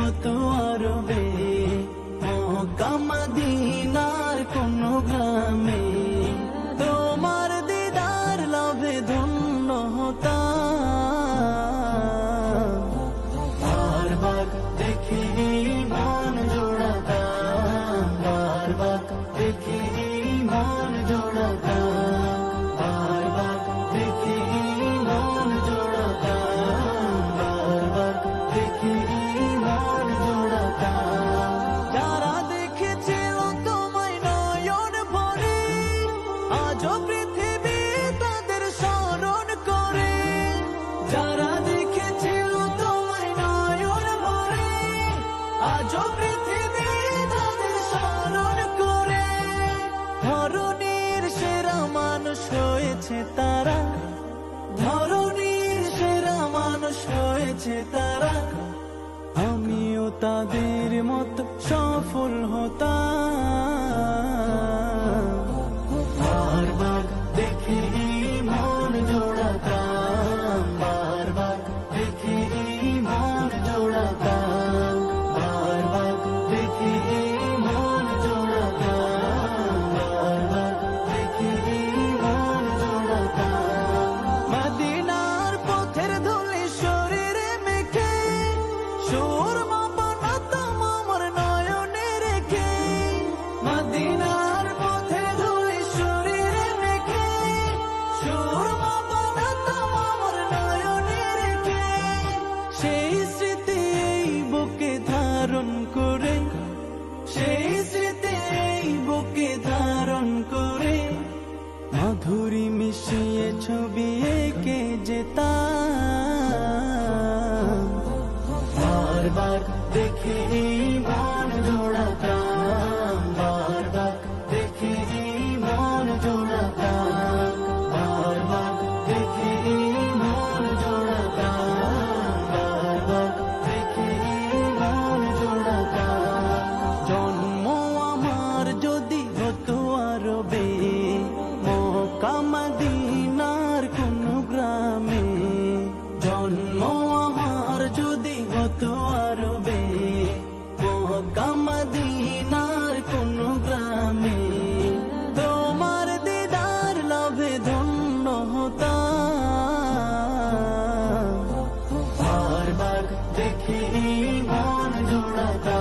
হতো আরবে, মক্কা মদিনার কোন গ্রামে, তোমার দিদার লাভে ধন্য হতাম। বারবার দেখে মন জোড়াতাম, বারবার দেখে মন জোড়াতাম, বারবার দেখে মন জোড়াতাম, বারবার দেখে মন জোড়াতাম। যারা দেখেছিল তোমায় নয়ন ভরে, আজও পৃথিবী তাদের স্মরণ করে। যারা দেখেছিল তোমায় নয়ন ভরে, আজও পৃথিবী তাদের স্মরণ করে। ধরণীর সেরা মানুষ হয়েছে তারা, ধরণীর সেরা মানুষ হয়েছে তারা। আমিও তাদের মতো সফল হতাম। বারবার দেখে মন জোড়াতাম, বারবার দেখে মন জোড়াতাম, বারবার দেখে মন জোড়াতাম, বারবার দেখে মন জোড়াতাম। মদিনার পথের ধুলি শরীরে মেখে, সুরমা বানাতাম আমার নয়নে রেখে। মদিনার পথের ধুলি শরীরে মেখে, সুরমা বানাতাম আমার নয়নে রেখে। সেই স্মৃতি এই বুকে ধারণ করে, সেই স্মৃতি এই বুকে ধারণ করে, মাধুরী মিশিয়ে ছবি এঁকে যেতাম। বারবার দেখে মন জোড়াতাম, বারবার দেখে মন জোড়াতাম, বারবার দেখে মন জোড়াতাম, বারবার দেখে মন জোড়াতাম। জন্ম আমার যদি হতো আরবে, মক্কা মদিনার কোন গ্রামে, জন্ম আমার যদি হতো আরবে, মক্কা মদিনার কোন গ্রামে, তোমার দিদার লাভে ধন্য হতাম। বারবার দেখে মন জোড়াতাম।